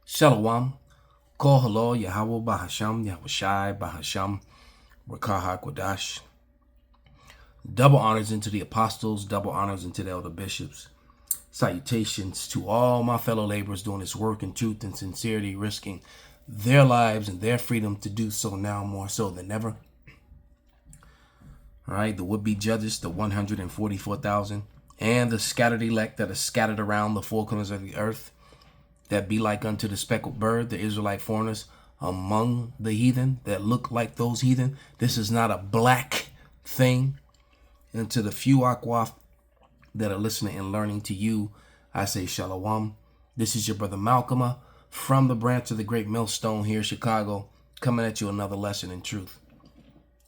Shalawam, Kol Halo, Yahweh Bahasham, Yahushai Bahasham, Rakaha Kodash. Double honors into the apostles, double honors into the elder bishops. Salutations to all my fellow laborers doing this work in truth and sincerity, risking their lives and their freedom to do so now more so than ever. All right, the would-be judges, the 144,000, and the scattered elect that are scattered around the four corners of the earth, that be like unto the speckled bird, the Israelite foreigners among the heathen that look like those heathen. This is not a black thing. And to the few Akwaf that are listening and learning to you, I say Shalawam. This is your brother Malcolm from the branch of the Great Millstone here in Chicago, coming at you another lesson in truth.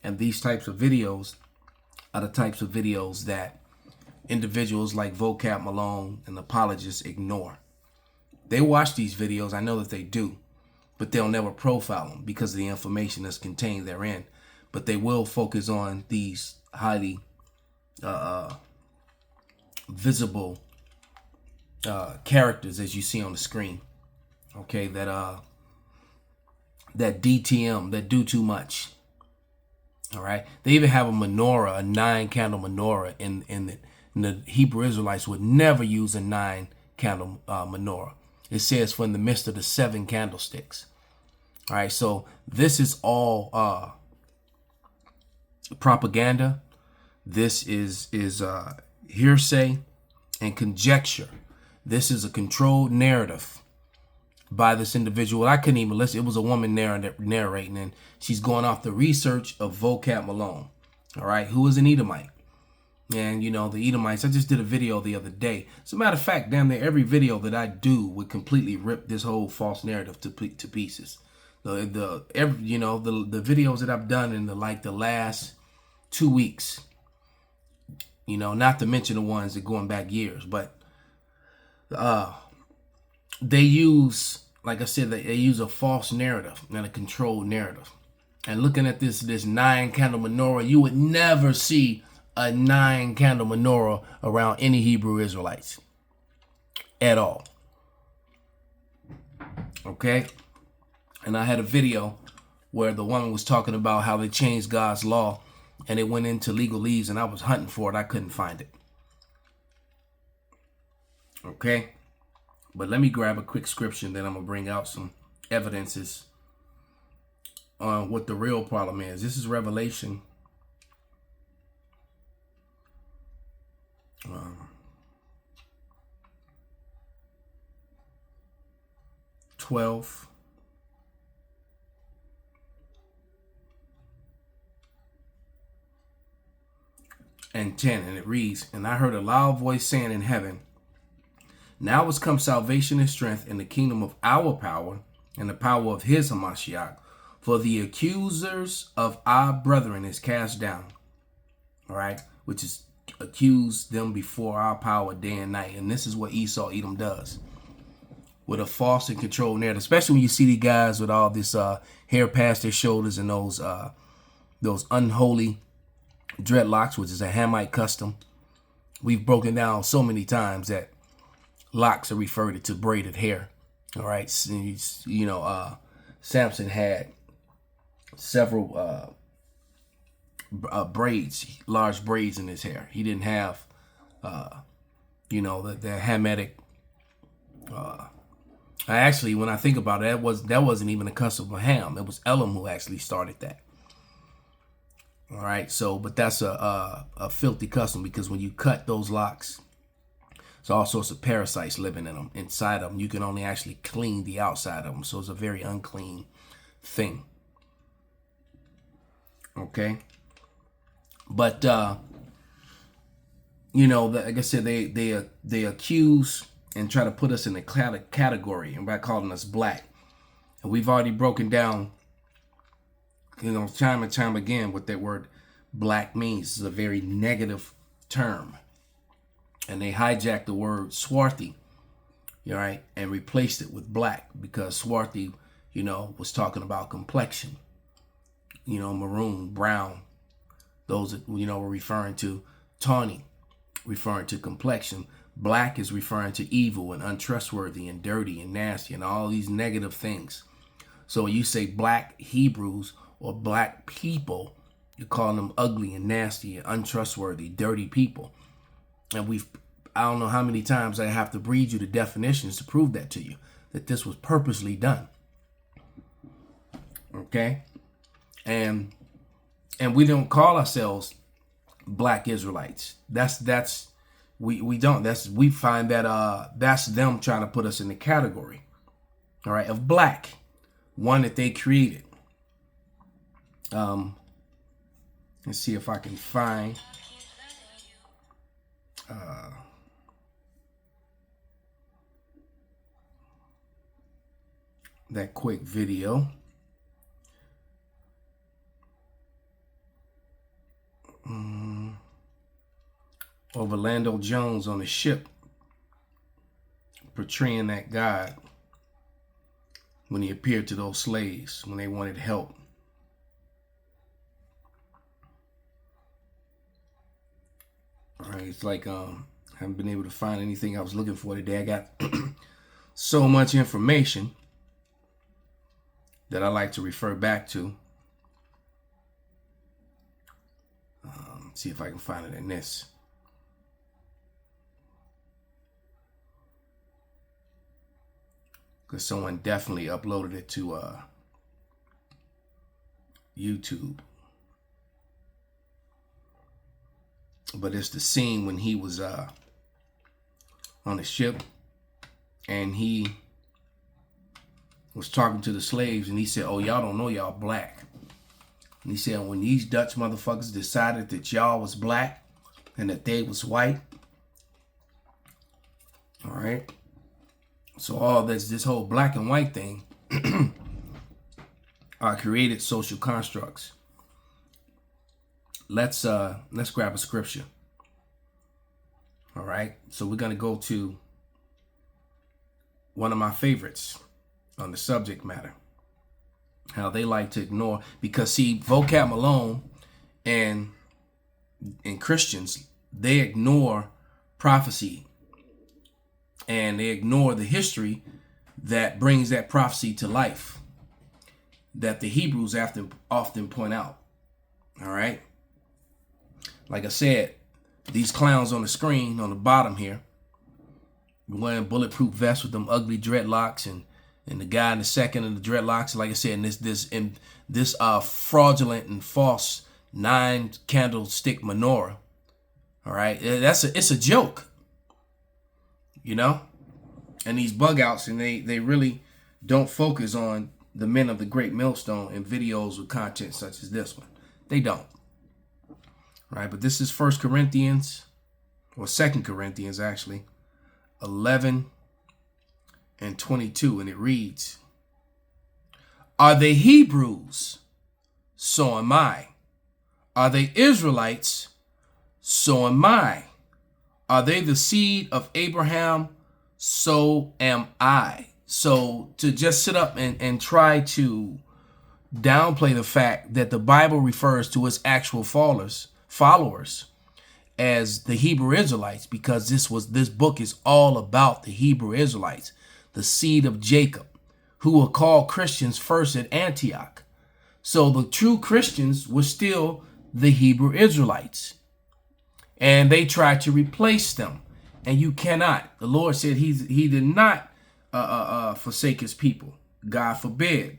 And these types of videos are the types of videos that individuals like Vocab Malone and apologists ignore. They watch these videos, I know that they do, but they'll never profile them because of the information that's contained therein. But they will focus on these highly visible characters as you see on the screen, okay, that DTM, that do too much. All right, they even have a menorah, a 9-candle menorah, in the Hebrew Israelites would never use a 9-candle menorah. It says for in the midst of the 7 candlesticks. All right, so this is all propaganda. This is hearsay and conjecture. This is a controlled narrative by this individual. I couldn't even listen. It was a woman narrating, and she's going off the research of Vocab Malone, all right, who is an Edomite. And, you know, the Edomites, I just did a video the other day. As a matter of fact, damn near every video that I do would completely rip this whole false narrative to pieces. The videos that I've done in the last 2 weeks, you know, not to mention the ones that going back years, but they use, like I said, they use a false narrative and a controlled narrative. And looking at this 9-candle menorah, you would never see a 9-candle menorah around any Hebrew Israelites at all. Okay? And I had a video where the woman was talking about how they changed God's law and it went into legalese, and I was hunting for it. I couldn't find it. Okay? But let me grab a quick scripture, then I'm going to bring out some evidences on what the real problem is. This is Revelation 12. And 10, and it reads, "And I heard a loud voice saying in heaven, now has come salvation and strength in the kingdom of our power and the power of his Hamashiach, for the accusers of our brethren is cast down." All right, which is accuse them before our power day and night. And this is what Esau Edom does with a false and controlled narrative, especially when you see these guys with all this hair past their shoulders and those unholy dreadlocks, which is a Hamite custom. We've broken down so many times that locks are referred to braided hair. All right, you know, Samson had several braids, large braids in his hair. He didn't have, you know, the Hamitic. Actually, when I think about it, that wasn't even a custom of Ham. It was Elam who actually started that. All right, so, but that's a filthy custom, because when you cut those locks, there's all sorts of parasites living in them, inside of them. You can only actually clean the outside of them, so it's a very unclean thing. Okay, but you know, like I said, they accuse and try to put us in a category, and by calling us black, and we've already broken down, you know, time and time again what that word black means. It's a very negative term. And they hijacked the word swarthy, all right, and replaced it with black, because swarthy, you know, was talking about complexion, you know, maroon, brown. Those that, you know, were referring to tawny, referring to complexion. Black is referring to evil and untrustworthy and dirty and nasty and all these negative things. So when you say black Hebrews or black people, you're calling them ugly and nasty and untrustworthy, dirty people. And I don't know how many times I have to read you the definitions to prove that to you, that this was purposely done. Okay? And we don't call ourselves black Israelites. We don't. We find that that's them trying to put us in the category, all right, of black, one that they created. Let's see if I can find that quick video. Of Orlando Jones on a ship portraying that God when he appeared to those slaves when they wanted help. All right, it's like I haven't been able to find anything I was looking for today. I got so much information that I like to refer back to. See if I can find it in this. Because someone definitely uploaded it to YouTube. But it's the scene when he was on the ship and he was talking to the slaves and he said, "Oh, y'all don't know y'all black." And he said, when these Dutch motherfuckers decided that y'all was black and that they was white, all right? So all this whole black and white thing are created social constructs. Let's grab a scripture. All right? So we're going to go to one of my favorites on the subject matter. How they like to ignore, because see, vocab Malone and Christians, they ignore prophecy and they ignore the history that brings that prophecy to life that the Hebrews often point out. All right. Like I said, these clowns on the screen on the bottom here, wearing bulletproof vests with them ugly dreadlocks, and the guy in the second of the dreadlocks, like I said, in this fraudulent and false 9 candlestick menorah. All right, it's a joke, you know. And these bug outs, and they really don't focus on the men of the great millstone in videos with content such as this one. They don't. All right, but this is 1 Corinthians, or 2 Corinthians actually, 11 and 22, and it reads, "Are they Hebrews? So am I. Are they Israelites? So am I. Are they the seed of Abraham? So am I." So to just sit up and try to downplay the fact that the Bible refers to its actual followers as the Hebrew Israelites, because this book is all about the Hebrew Israelites, the seed of Jacob, who were called Christians first at Antioch. So the true Christians were still the Hebrew Israelites, and they tried to replace them, and you cannot. The Lord said he did not forsake his people. God forbid.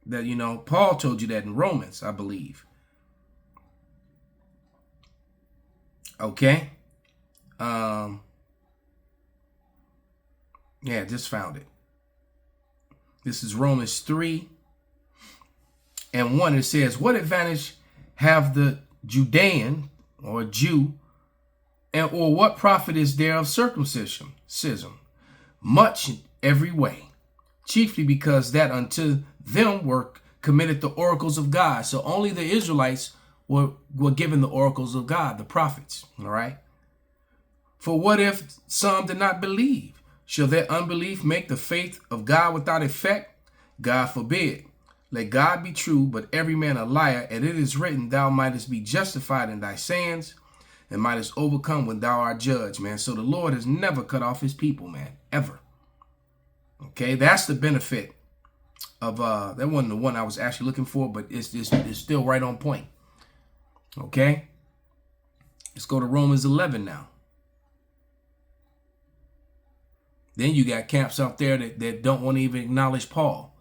That, you know, Paul told you that in Romans, I believe. Okay. Yeah, just found it. This is Romans 3 and 1. It says, "What advantage have the Judean or Jew, or what profit is there of circumcision? Much every way, chiefly because that unto them were committed the oracles of God." So only the Israelites were given the oracles of God, the prophets. All right. "For what if some did not believe? Shall their unbelief make the faith of God without effect? God forbid. Let God be true, but every man a liar. And it is written, thou mightest be justified in thy sayings, and mightest overcome when thou art judged, man. So the Lord has never cut off his people, man, ever. Okay, that's the benefit of that wasn't the one I was actually looking for, but it's still right on point. Okay, let's go to Romans 11 now. Then you got camps out there that don't want to even acknowledge Paul.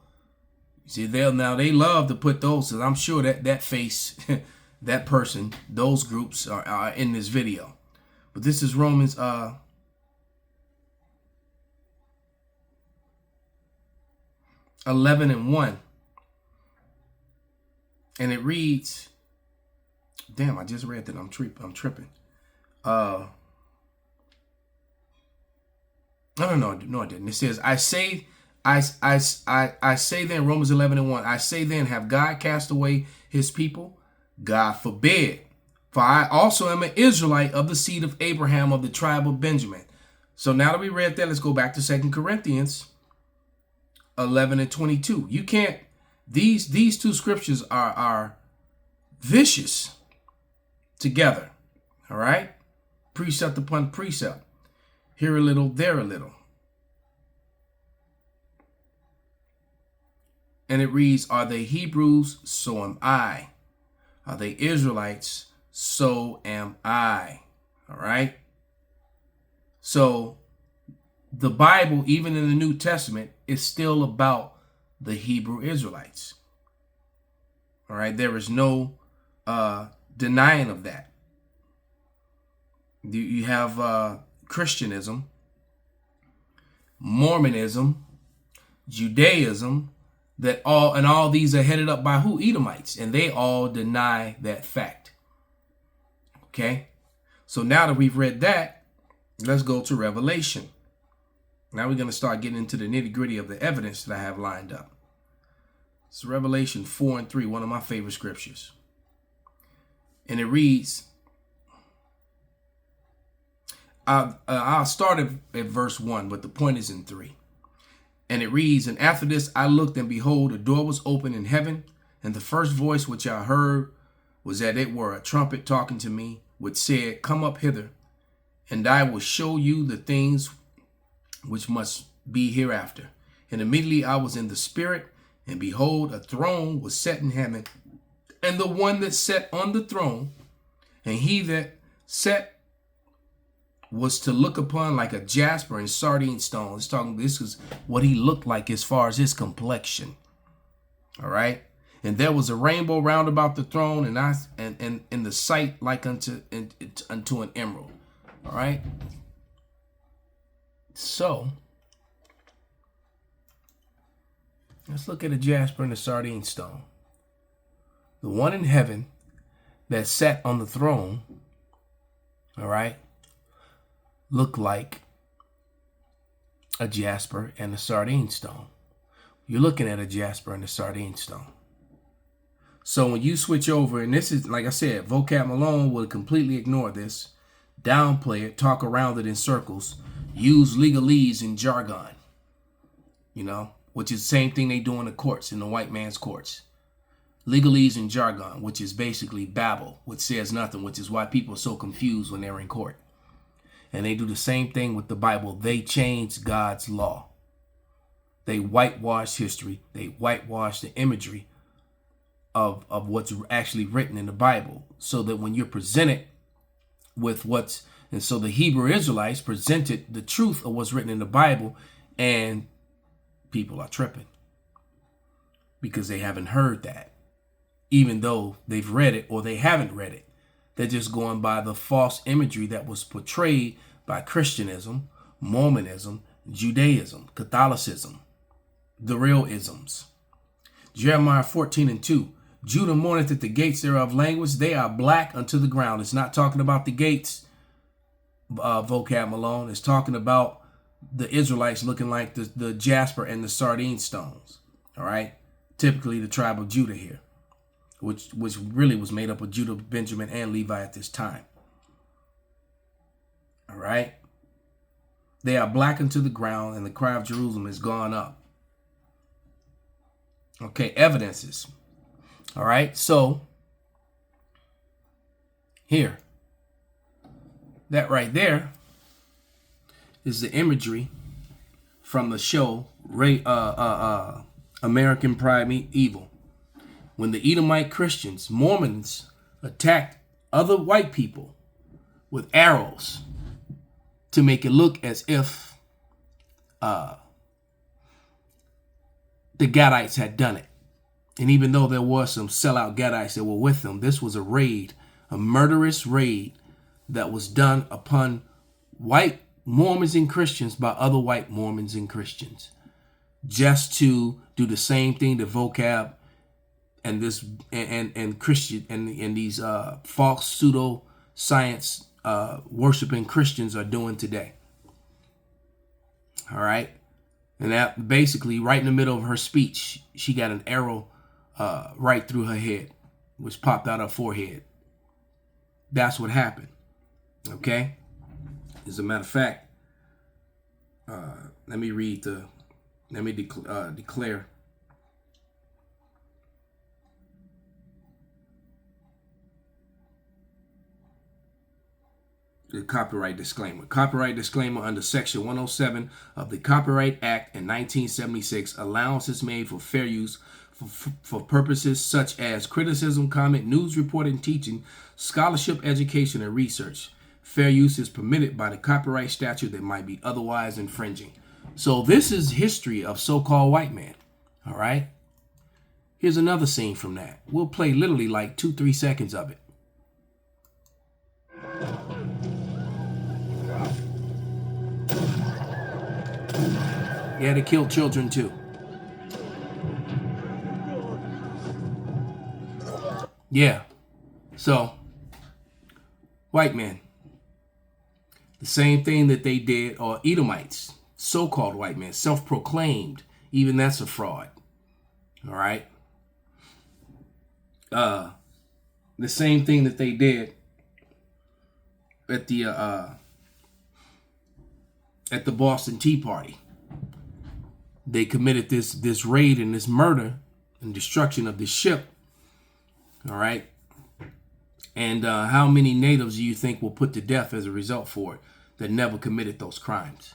You see, they love to put those, because I'm sure that face, that person, those groups are in this video. But this is Romans 11:1. And it reads, damn, I just read that. I'm tripping. No, I didn't. It says, I say then, Romans 11:1, I say then, have God cast away his people? God forbid. For I also am an Israelite of the seed of Abraham, of the tribe of Benjamin. So now that we read that, let's go back to 2 Corinthians 11:22. You can't, these two scriptures are vicious together. All right? Precept upon precept. Here a little, there a little. And it reads, are they Hebrews? So am I. Are they Israelites? So am I. All right? So the Bible, even in the New Testament, is still about the Hebrew Israelites. All right? There is no denying of that. You have Christianism, Mormonism, Judaism, all these are headed up by who? Edomites, and they all deny that fact. Okay, so now that we've read that, let's go to Revelation. Now we're going to start getting into the nitty-gritty of the evidence that I have lined up. It's Revelation 4:3, one of my favorite scriptures, and it reads, I'll start at verse 1, but the point is in 3. And it reads, and after this I looked, and behold, a door was open in heaven, and the first voice which I heard was that it were a trumpet talking to me, which said, come up hither, and I will show you the things which must be hereafter. And immediately I was in the spirit, and behold, a throne was set in heaven, and the one that sat on the throne, and he that sat was to look upon like a jasper and sardine stone. This is what he looked like as far as his complexion. All right. And there was a rainbow round about the throne, and in the sight like unto an emerald. All right. So let's look at a jasper and a sardine stone. The one in heaven that sat on the throne, all right, look like a jasper and a sardine stone. You're looking at a jasper and a sardine stone. So when you switch over, and this is, like I said, vocab alone will completely ignore this, downplay it, talk around it in circles, use legalese and jargon, which is the same thing they do in the courts, in the white man's courts. Legalese and jargon, which is basically babble, which says nothing, which is why people are so confused when they're in court. And they do the same thing with the Bible. They change God's law. They whitewash history. They whitewash the imagery of what's actually written in the Bible, so that when you're presented with and so the Hebrew Israelites presented the truth of what's written in the Bible, and people are tripping because they haven't heard that, even though they've read it or they haven't read it. They're just going by the false imagery that was portrayed by Christianism, Mormonism, Judaism, Catholicism, the real isms. Jeremiah 14:2. Judah mourneth at the gates thereof language. They are black unto the ground. It's not talking about the gates, vocab alone. It's talking about the Israelites looking like the jasper and the sardine stones. All right. Typically the tribe of Judah here, which really was made up of Judah, Benjamin, and Levi at this time. All right. They are blackened to the ground, and the cry of Jerusalem is gone up. Okay, evidences. All right, so here, That right there is the imagery from the show American Primeval. When the Edomite Christians, Mormons, attacked other white people with arrows to make it look as if the Gadites had done it. And even though there was some sellout Gadites that were with them, this was a raid, a murderous raid that was done upon white Mormons and Christians by other white Mormons and Christians, just to do the same thing to vocab and this and Christian and these false pseudo science worshiping Christians are doing today. All right, and that basically right in the middle of her speech, she got an arrow right through her head, which popped out her forehead. That's what happened. Okay. As a matter of fact, let me declare. The copyright disclaimer. Copyright disclaimer under Section 107 of the Copyright Act in 1976. Allowance is made for fair use for purposes such as criticism, comment, news reporting, teaching, scholarship, education, and research. Fair use is permitted by the copyright statute that might be otherwise infringing. So this is history of so-called white man. All right. Here's another scene from that. We'll play literally like 2-3 seconds of it. Yeah, they killed children too. Yeah. So, white men. The same thing that they did, or Edomites, so-called white men, self-proclaimed. Even that's a fraud. All right. The same thing that they did at the Boston Tea Party. They committed this raid and this murder and destruction of the ship. All right. And how many natives do you think will put to death as a result for it that never committed those crimes?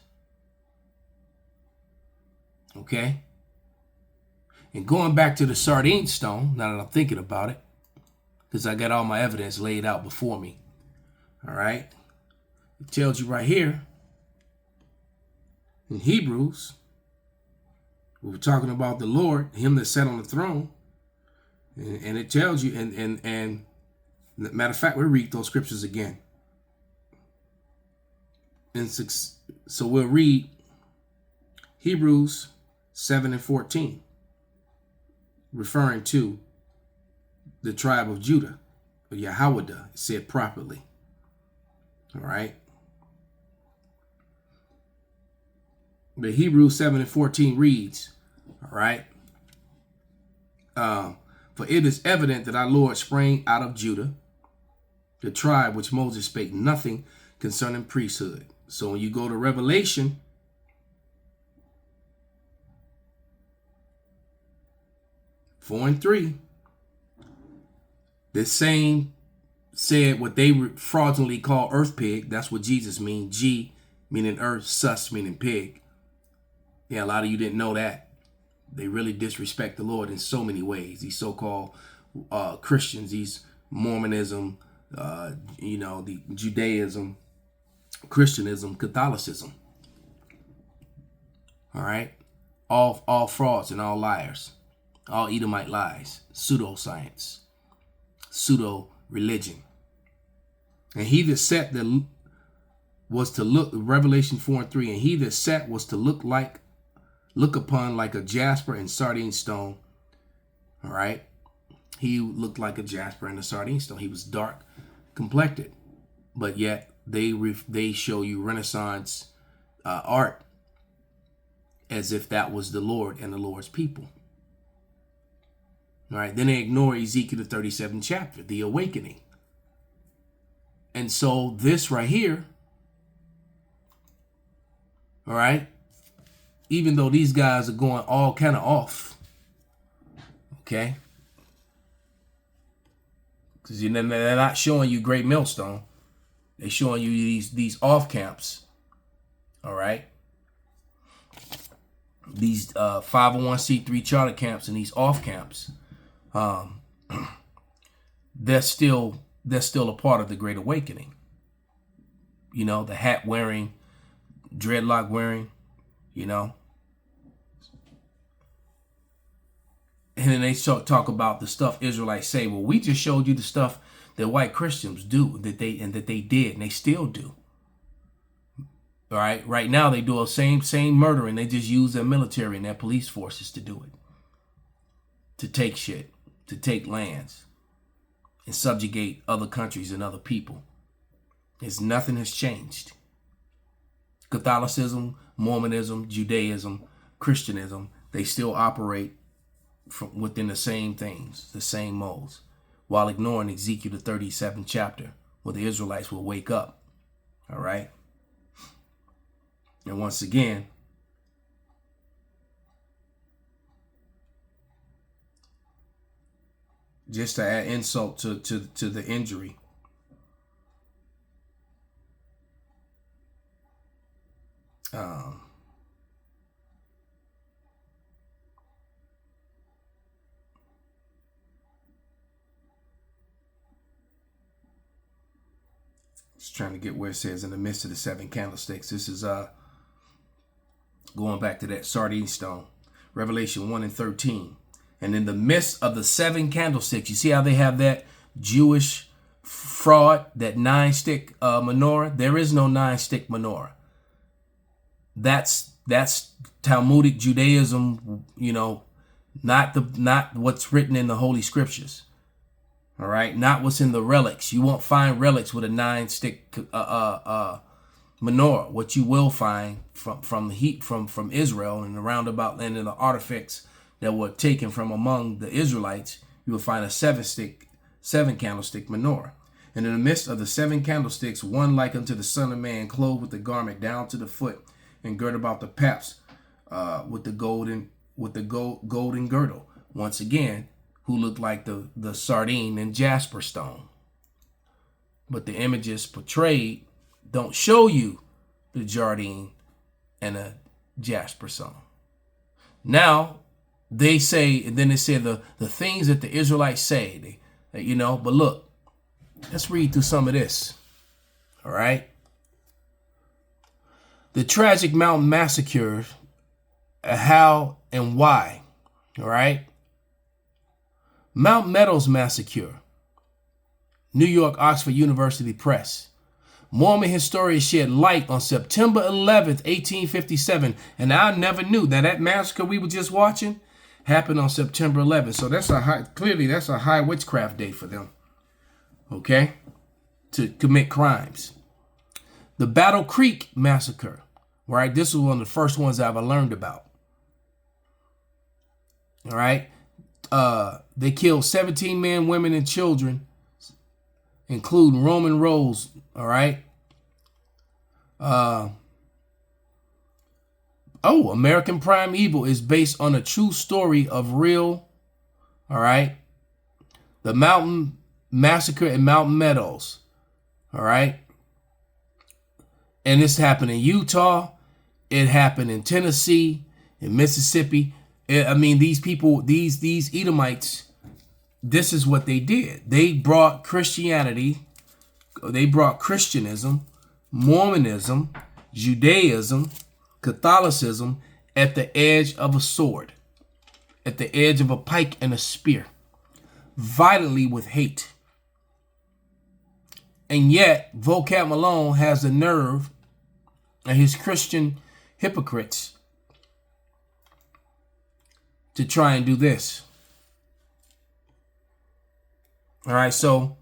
Okay. And going back to the sardine stone, now that I'm thinking about it, because I got all my evidence laid out before me. All right. It tells you right here in Hebrews, we were talking about the Lord, him that sat on the throne. And it tells you, and matter of fact, we'll read those scriptures again. And so we'll read Hebrews 7:14, referring to the tribe of Judah, or Yahweh, said properly. All right. But Hebrews 7:14 reads, all right, for it is evident that our Lord sprang out of Judah, the tribe which Moses spake nothing concerning priesthood. So when you go to Revelation, four and 3, the same said what they fraudulently call earth pig. That's what Jesus means. G meaning earth, sus meaning pig. Yeah, a lot of you didn't know that. They really disrespect the Lord in so many ways. These so-called Christians, these Mormonism, the Judaism, Christianism, Catholicism. All right, all frauds and all liars, all Edomite lies, pseudoscience, pseudo religion. And he that sat was to look, Revelation 4:3, and he that sat was to look upon like a jasper and sardine stone. All right. He looked like a jasper and a sardine stone. He was dark complected, but yet they show you Renaissance art as if that was the Lord and the Lord's people. All right. Then they ignore Ezekiel the 37th chapter, the awakening. And so this right here, all right, even though these guys are going all kind of off, okay, because they're not showing you Great Millstone. They're showing you these off camps. All right. These 501c3 charter camps and these off camps. They're still a part of the Great Awakening. You know, the hat wearing, dreadlock wearing, you know. And then they talk about the stuff Israelites say. Well, we just showed you the stuff that white Christians do, that they did, and they still do. All right. Right now, they do a same murder, and they just use their military and their police forces to do it, to take shit, to take lands, and subjugate other countries and other people. Nothing has changed. Catholicism, Mormonism, Judaism, Christianism, they still operate from within the same things, the same molds, while ignoring Ezekiel the 37th chapter, where the Israelites will wake up. All right. And once again, just to add insult to the injury, just trying to get where it says in the midst of the seven candlesticks. This is going back to that sardine stone, Revelation 1 and 13. And in the midst of the seven candlesticks, you see how they have that Jewish fraud, that 9-stick menorah? There is no 9-stick menorah. That's Talmudic Judaism, you know, not what's written in the Holy Scriptures. All right, not what's in the relics. You won't find relics with a 9-stick menorah. What you will find from Israel and the roundabout land and the artifacts that were taken from among the Israelites, you will find a 7-candlestick menorah. And in the midst of the 7 candlesticks, one like unto the Son of Man, clothed with the garment down to the foot, and girt about the paps with the golden girdle. Once again, who looked like the sardine and jasper stone. But the images portrayed don't show you the Jardine and a jasper stone. Now, they say, and then they say the things that the Israelites say, you know, but look, let's read through some of this. All right. The tragic mountain massacre, how and why. All right. Mount Meadows Massacre, New York, Oxford University Press. Mormon historians shed light on September 11th, 1857. And I never knew that massacre we were just watching happened on September 11th. So that's clearly a high witchcraft day for them. Okay? To commit crimes. The Battle Creek Massacre. Right? This was one of the first ones I've ever learned about. All right? They killed 17 men, women, and children, including Roman roads. All right. American Prime Evil is based on a true story of real. All right. The Mountain Massacre in Mountain Meadows. All right. And this happened in Utah. It happened in Tennessee, in Mississippi. I mean, these people, these Edomites, this is what they did. They brought Christianity, they brought Christianism, Mormonism, Judaism, Catholicism at the edge of a sword, at the edge of a pike and a spear, violently with hate. And yet, Vocab Malone has the nerve, and his Christian hypocrites, to try and do this. All right, so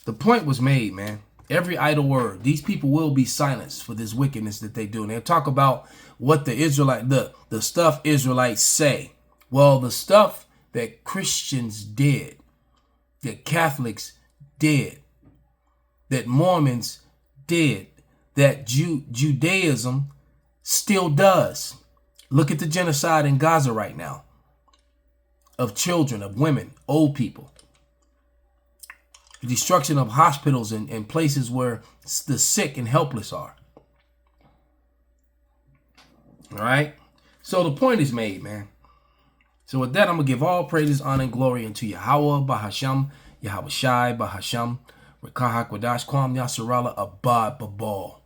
the point was made, man. Every idle word. These people will be silenced for this wickedness that they do. And they'll talk about what the stuff Israelites say. Well, the stuff that Christians did, that Catholics did, that Mormons did, that Judaism still does. Look at the genocide in Gaza right now. Of children, of women, old people. destruction of hospitals and places where the sick and helpless are. All right. So the point is made, man. So with that, I'm going to give all praises, honor, and glory unto Yahweh, Bahasham, Yahweh Shai, Bahasham, Rekahak, Wadash, Kwam, Yasarala, Abad, Babal.